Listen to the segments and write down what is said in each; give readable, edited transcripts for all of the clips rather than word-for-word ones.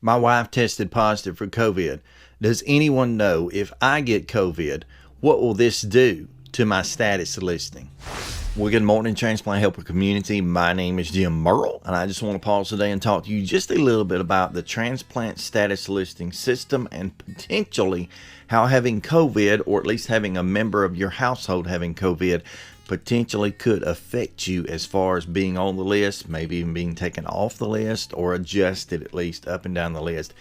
My wife tested positive for COVID. Does anyone know if I get COVID, what will this do to my status listing? Well, good morning, Transplant Helper community. My name is Jim Merle, and I just want to pause today and talk to you just a little bit about the transplant status listing system and potentially how having COVID, or at least having a member of your household having COVID, potentially could affect you as far as being on the list, maybe even being taken off the list or adjusted at least up and down the list.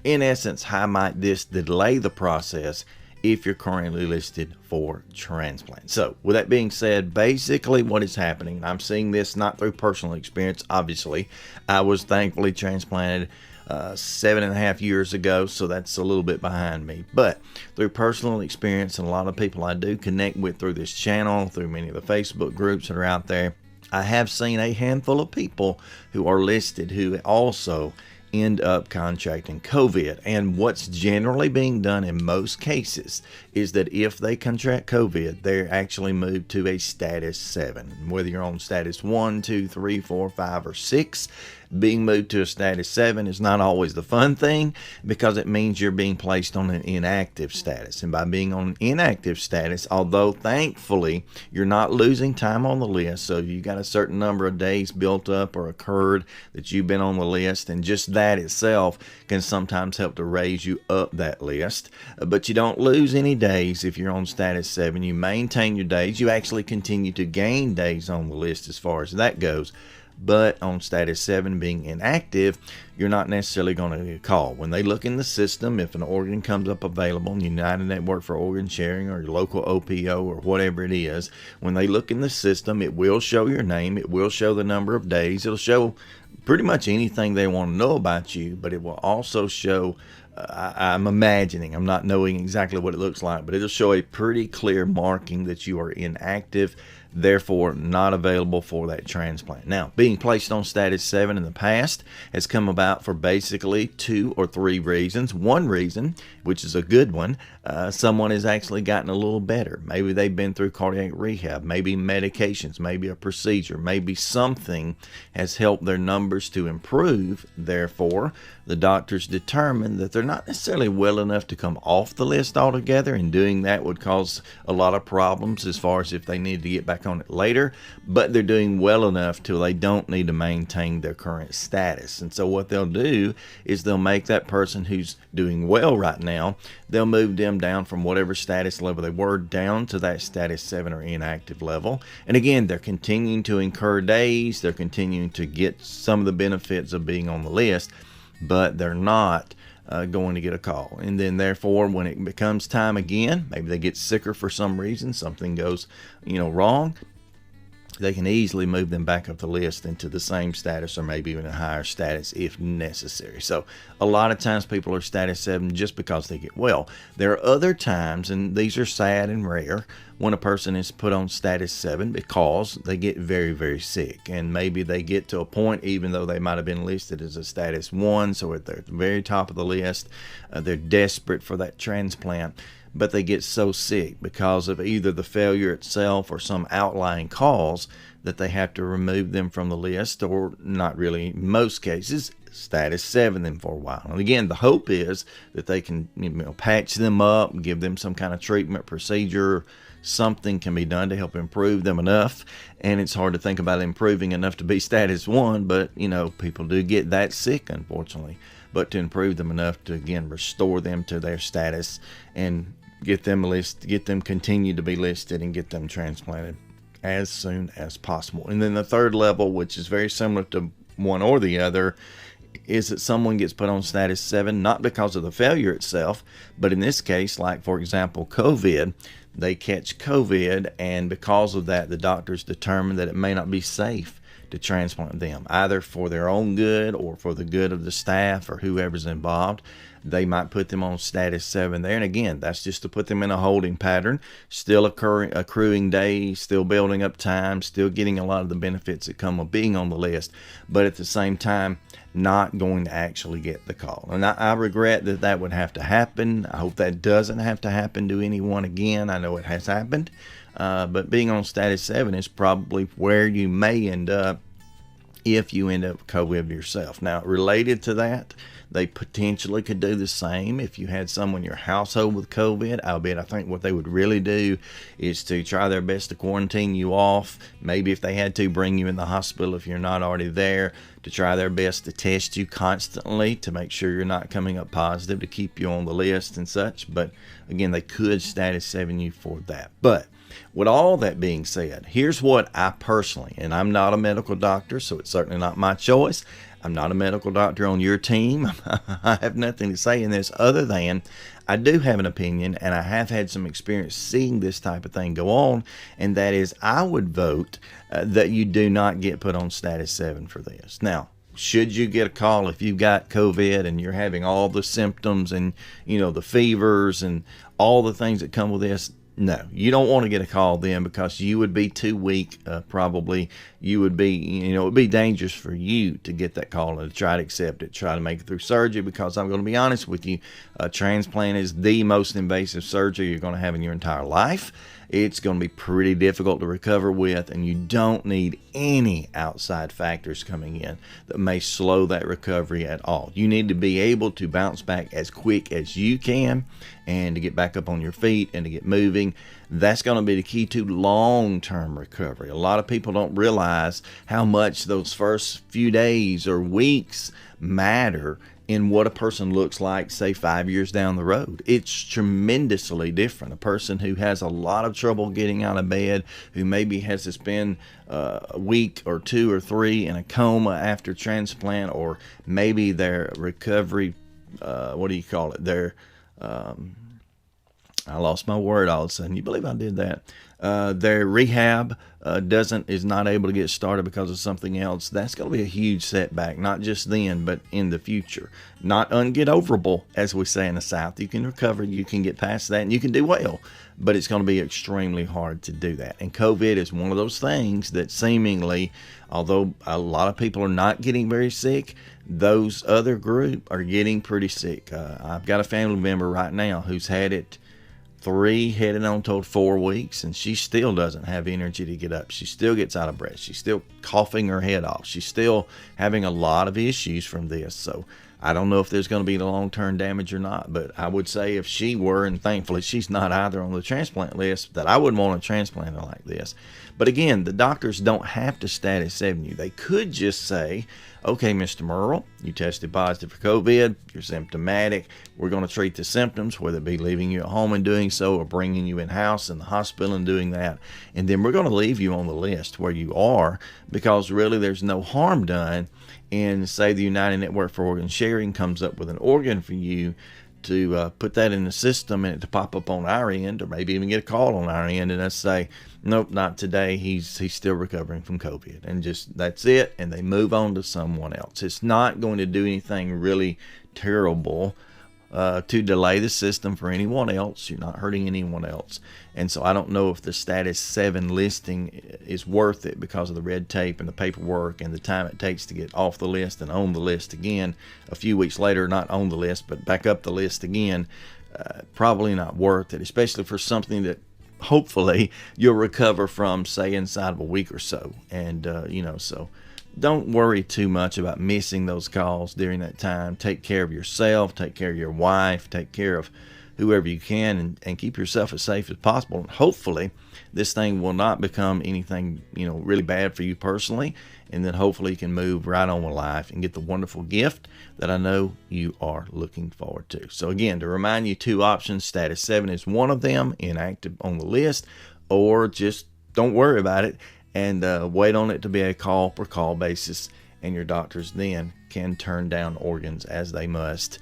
In essence, how might this delay the process if you're currently listed for transplant? So with that being said, basically what is happening, I'm seeing this not through personal experience. Obviously, I was thankfully transplanted 7.5 years ago, so that's a little bit behind me, but through personal experience and a lot of people I do connect with through this channel, through many of the Facebook groups that are out there, I have seen a handful of people who are listed who also end up contracting COVID. And what's generally being done in most cases is that if they contract COVID, they're actually moved to a status 7. Whether you're on status 1, 2, 3, 4, 5, or 6, being moved to a status 7 is not always the fun thing, because it means you're being placed on an inactive status. And by being on inactive status, although thankfully you're not losing time on the list, so you got a certain number of days built up or occurred that you've been on the list, and just that itself can sometimes help to raise you up that list. But you don't lose any days if you're on status 7. You maintain your days. You actually continue to gain days on the list as far as that goes. But on status 7, being inactive, you're not necessarily going to get a call. When they look in the system, if an organ comes up available in United Network for Organ Sharing or your local OPO or whatever it is, when they look in the system, it will show your name, it will show the number of days, it'll show pretty much anything they want to know about you, but it will also show, I'm imagining, I'm not knowing exactly what it looks like, but it'll show a pretty clear marking that you are inactive, therefore not available for that transplant. Now, being placed on status 7 in the past has come about for basically 2 or 3 reasons. One reason, which is a good one, someone has actually gotten a little better. Maybe they've been through cardiac rehab, maybe medications, maybe a procedure, maybe something has helped their numbers to improve. Therefore, the doctors determined that they're not necessarily well enough to come off the list altogether, and doing that would cause a lot of problems as far as if they need to get back on it later, but they're doing well enough till they don't need to maintain their current status. And so what they'll do is they'll make that person who's doing well right now, they'll move them down from whatever status level they were down to that status 7 or inactive level. And again, they're continuing to incur days, they're continuing to get some of the benefits of being on the list, but they're not going to get a call. And then therefore, when it becomes time again, maybe they get sicker for some reason, something goes wrong, they can easily move them back up the list into the same status, or maybe even a higher status if necessary. So a lot of times people are status 7 just because they get well. There are other times, and these are sad and rare, when a person is put on status 7 because they get very, very sick. And maybe they get to a point, even though they might have been listed as a status 1, so at the very top of the list, they're desperate for that transplant, but they get so sick because of either the failure itself or some outlying cause that they have to remove them from the list, or not really, in most cases, status 7 them for a while. And again, the hope is that they can patch them up, give them some kind of treatment procedure, something can be done to help improve them enough. And it's hard to think about improving enough to be status 1, but people do get that sick, unfortunately. But to improve them enough to, again, restore them to their status and get them continue to be listed and get them transplanted as soon as possible. And then the third level, which is very similar to one or the other, is that someone gets put on status 7 not because of the failure itself, but in this case, like for example COVID, they catch COVID, and because of that, the doctors determine that it may not be safe to transplant them, either for their own good or for the good of the staff or whoever's involved. They might put them on status 7 there. And again, that's just to put them in a holding pattern, still accruing days, still building up time, still getting a lot of the benefits that come with being on the list, but at the same time, not going to actually get the call. And I regret that that would have to happen. I hope that doesn't have to happen to anyone again. I know it has happened. But being on status 7 is probably where you may end up if you end up with COVID yourself. Now, related to that, They potentially could do the same if you had someone in your household with COVID, albeit I think what they would really do is to try their best to quarantine you off. Maybe if they had to, bring you in the hospital if you're not already there, to try their best to test you constantly to make sure you're not coming up positive, to keep you on the list and such. But again, they could status 7 you for that. But with all that being said, here's what I personally, and I'm not a medical doctor, so it's certainly not my choice. I'm not a medical doctor on your team. I have nothing to say in this other than I do have an opinion, and I have had some experience seeing this type of thing go on, and that is I would vote that you do not get put on status 7 for this. Now, should you get a call if you've got COVID and you're having all the symptoms and, the fevers and all the things that come with this, no, you don't want to get a call then, because you would be too weak. Probably you would be, it would be dangerous for you to get that call and to try to accept it, try to make it through surgery, because I'm going to be honest with you, transplant is the most invasive surgery you're going to have in your entire life. It's going to be pretty difficult to recover with, and you don't need any outside factors coming in that may slow that recovery at all. You need to be able to bounce back as quick as you can and to get back up on your feet and to get moving. That's going to be the key to long-term recovery. A lot of people don't realize how much those first few days or weeks matter in what a person looks like, say, 5 years down the road. It's tremendously different. A person who has a lot of trouble getting out of bed, who maybe has to spend a week or 2 or 3 in a coma after transplant, or maybe their recovery, I lost my word all of a sudden. You believe I did that? Their rehab is not able to get started because of something else. That's going to be a huge setback, not just then, but in the future. Not unget-overable, as we say in the South. You can recover, you can get past that, and you can do well, but it's going to be extremely hard to do that. And COVID is one of those things that seemingly, although a lot of people are not getting very sick, those other group are getting pretty sick. I've got a family member right now who's had it 3 heading on toward 4 weeks, and she still doesn't have energy to get up. She still gets out of breath. She's still coughing her head off. She's still having a lot of issues from this. So I don't know if there's going to be the long-term damage or not, but I would say if she were, and thankfully she's not either on the transplant list, that I wouldn't want to transplant her like this. But again, the doctors don't have to status 7 you. They could just say, okay, Mr. Merle, you tested positive for COVID, you're symptomatic, we're going to treat the symptoms, whether it be leaving you at home and doing so, or bringing you in-house in the hospital and doing that, and then we're going to leave you on the list where you are, because really there's no harm done in, say, the United Network for Organ Sharing comes up with an organ for you, to put that in the system and it to pop up on our end, or maybe even get a call on our end and us say, nope, not today, he's still recovering from COVID, and just that's it, and they move on to someone else. It's not going to do anything really terrible to delay the system for anyone else. You're not hurting anyone else. And so I don't know if the status 7 listing is worth it because of the red tape and the paperwork and the time it takes to get off the list and on the list again a few weeks later, not on the list, but back up the list again. Probably not worth it, especially for something that hopefully you'll recover from, say, inside of a week or so. And, so don't worry too much about missing those calls during that time. Take care of yourself, take care of your wife, take care of whoever you can, and keep yourself as safe as possible. And hopefully this thing will not become anything, really bad for you personally. And then hopefully you can move right on with life and get the wonderful gift that I know you are looking forward to. So again, to remind you, 2 options, status 7 is one of them, inactive on the list, or just don't worry about it and wait on it to be a call per call basis. And your doctors then can turn down organs as they must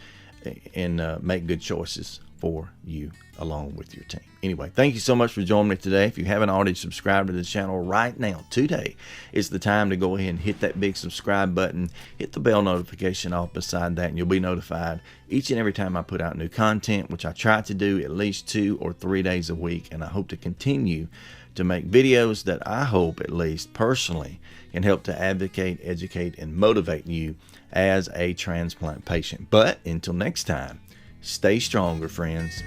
and make good choices for you along with your team. Anyway, thank you so much for joining me today. If you haven't already subscribed to the channel right now, today is the time to go ahead and hit that big subscribe button, hit the bell notification off beside that, and you'll be notified each and every time I put out new content, which I try to do at least 2 or 3 days a week. And I hope to continue to make videos that I hope, at least personally, can help to advocate, educate, and motivate you as a transplant patient. But until next time, stay stronger, friends.